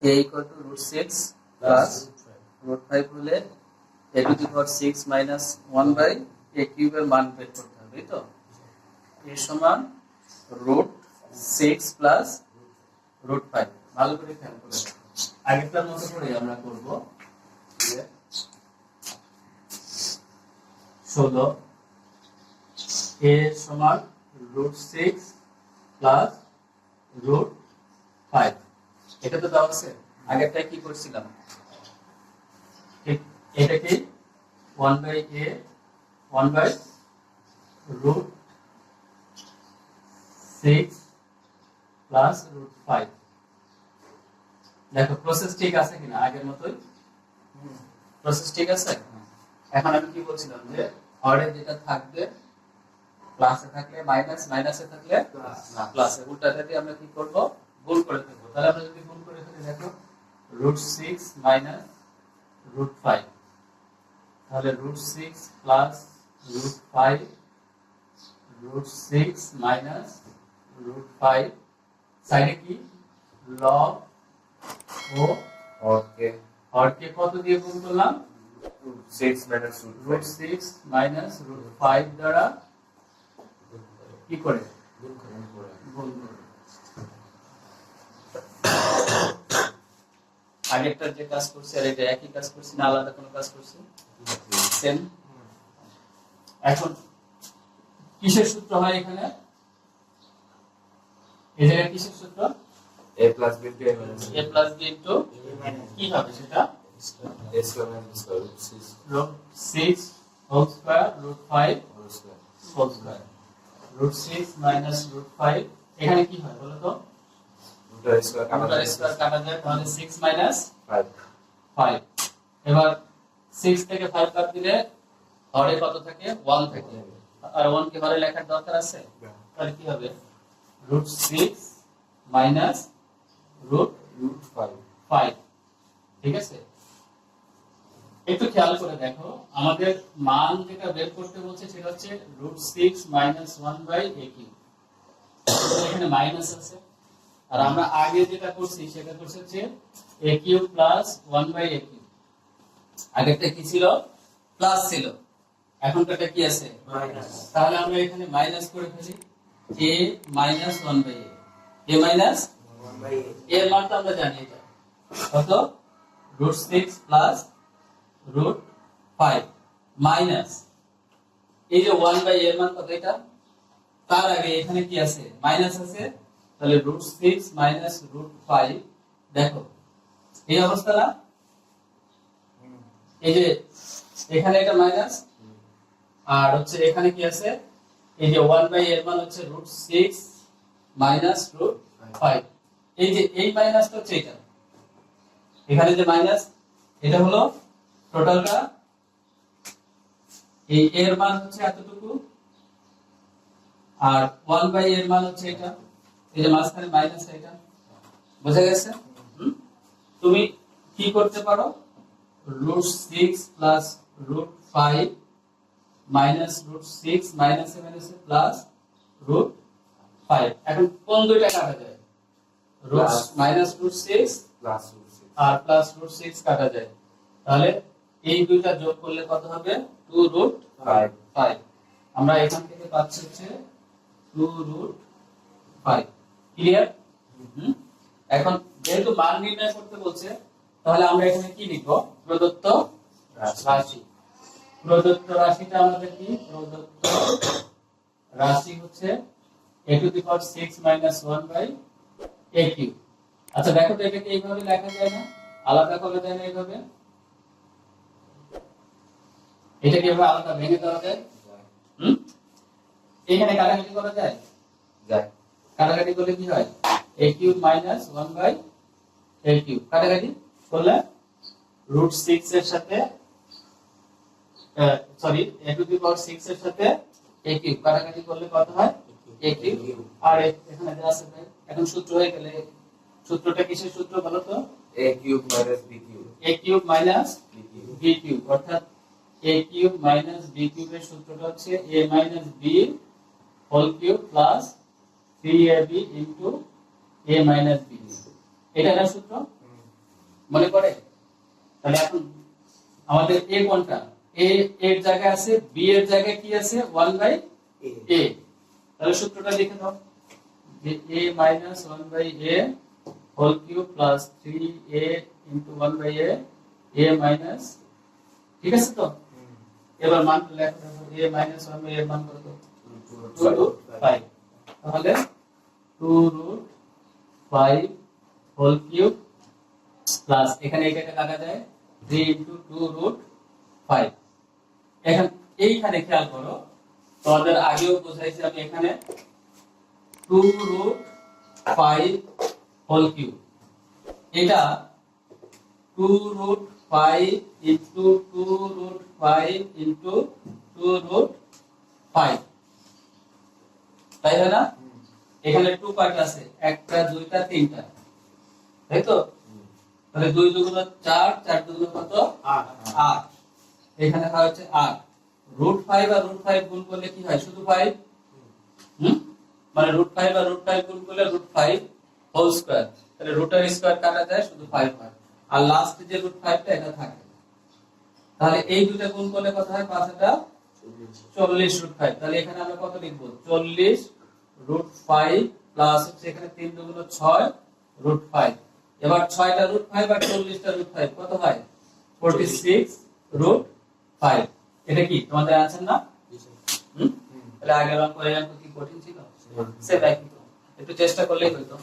a equal to root 6 plus root 5 হলে a to the power 6 minus 1 by a cube এর মান বের করতে হবে তো a সমান root 6 plus root 5 ভালো করে খেয়াল করে আগেরটার মতো করে আমরা করব 16 a সমান root 6 plus root 5 এটা তো দাও আছে আগেরটা কি করছিলাম ঠিক এটা কি 1 by a 1 by root 6 plus root 5 দেখো প্রসেস ঠিক আছে কিনা আগের মতই প্রসেস ঠিক আছে এখন আমি কি বলছিলাম যে অর্ডে যেটা থাকবে প্লাসে থাকলে মাইনাস মাইনাসে থাকলে না প্লাসে উল্টাটা দিয়ে আমরা কি করব গুণ করে দেব তাহলে আমরা যদি গুণ করে ফেলি দেখো √6 minus √5 তাহলে √6 plus √5 √6 minus √5 সাইডে কি log ও হরকে কত দিয়ে গুণ করলাম √6 minus √5 দ্বারা কি করে গুণ করে আগেরটা যে কাজ করছে আর এটা একই কাজ করছে না আলাদা কোনো কাজ করছে সেম এখন কিসের সূত্র হয় এখানে এই জায়গায় কিসের সূত্র a plus b into a minus a plus b into কি হবে সেটা a square minus square root 6 root 6 whole square root 5 whole square whole square root 6 minus root 5 এখানে কি হয় বলো তো root square কাটা যায় তাহলে 6 minus 5 5 এবার 6 থেকে 5 বাদ দিলে হরে কত থাকে 1 থাকে আর 1 কে হরে লেখার দরকার আছে তাহলে কি হবে √6 minus root 5 ঠিক আছে একটু খেয়াল করে দেখো আমাদের মান যেটা বের করতে বলছে সেটা হচ্ছে √6 minus 1 by a cube এখানে মাইনাস আছে আর আমরা আগে যেটা করছি সেটা হচ্ছে a cube plus 1 by a cube আগেরটা কি ছিল প্লাস ছিল এখনকারটা কি আছে মাইনাস তাহলে আমরা এখানে মাইনাস করে ফেলি a minus 1 by a minus 1 by a এর মানটা আমরা জানি এটা কত √6 plus √5 মাইনাস এই যে 1 by এর মান কত এটা তার আগে এখানে কি আছে মাইনাস আছে তাহলে √6 minus √5 দেখো এই অবস্থা না এই যে এখানে এটা মাইনাস আর হচ্ছে এখানে কি আছে এই যে 1 by এর মান হচ্ছে √6 minus √5 এই যে এই মাইনাসটা হচ্ছে এটা এখানে যে মাইনাস এটা হলো টোটালটা এই এর মান হচ্ছে এতটুকু আর 1 by এর মান হচ্ছে এটা এই যে মাঝখানে মাইনাস এটা বুঝা গেছে তুমি কি করতে পারো √6 plus √5 minus √6 minus a minus a plus √5 এখন কোন দুইটা কাটা যায় minus √6 plus root 6 আর plus √6 কাটা যায় তাহলে এই দুইটা যোগ করলে কত হবে 2√5 আমরা এখান থেকে পাচ্ছি হচ্ছে 2√5 ক্লিয়ার এখন যেহেতু মান নির্ণয় করতে বলছে তাহলে আমরা এখানে কি লিখব প্রদত্ত রাশি প্রদত্ত রাশিটা আমাদের কি প্রদত্ত রাশি হচ্ছে a to the power 6 minus 1 by a cube আচ্ছা দেখো তো এটাকে এইভাবে লেখা যায় না আলাদা করা যায় না এইভাবে এটা কিভাবে আলাদা ভেঙে দেওয়া যায় এখানে কাটাকাটি করা যায় কাটাকাটি করলে কি হয় a cube minus 1 by a cube কাটাকাটি করলে √6 এর সাথে sorry a to the power 6 এর সাথে a cube কাটাকাটি করলে কত হয় a cube আর এখানে যা আছে ভাই এখন সূত্র হয়ে গেলে সূত্রটা কিসের সূত্র বলো তো a cube minus b cube a cube minus b cube অর্থাৎ a cube minus b cube এর সূত্রটা হচ্ছে a minus b whole cube plus 3ab into a minus b এটা না সূত্র মনে পড়ে? তাহলে এখন আমাদের a কোনটা? a এর জায়গায় আছে, b এর জায়গায় কি আছে? 1/a। তাহলে সূত্রটা লিখে দাও যে a - 1/a whole cube plus 3a into 1/a a minus, ঠিক আছে তো? এবার মান লেখো, a - 1/a এর মান কত? 2√5। তাহলে 2√5 হোল কিউব প্লাস এখানে এটা কাটা যায় 3 ইনটু 2√5। এখন এইখানে খেয়াল করো, তোমাদের আগেও বোঝাইছি আমি, এখানে 2√5 হোল কিউব, এটা 2√5 ইনটু 2√5 ইনটু 2√5, তাই হয় না? এখানে 2 কয়টা আছে? একটা, দুইটা, তিনটা, তাই তো? তাহলে 2 দুগুণ 4, 4 দুগুণ কত? 8। এখানে হয় হচ্ছে 8। √5 আর √5 গুণ করলে কি হয়? শুধু 5। মানে √5 আর √5 গুণ করলে √5 হোল স্কয়ার। তাহলে রুটের স্কয়ার কাটা যায়, শুধু 5 হয়। আর লাস্ট যে √5টা এটা থাকে। তাহলে এই দুটো গুণ করলে কত হয়? 5টা 40 √5। তাহলে এখানে আমরা কত লিখব? 40 √5 প্লাস হচ্ছে এখানে 3 দুগুণ 6 √5। এবার 6টা √5 আর 40টা √5 কত হয়? 46 √5। এটা কি তোমাদের আনসার না? তাহলে আগের অঙ্ক এই অঙ্ক কি কঠিন ছিল? সেটাই, একটু চেষ্টা করলেই হতো।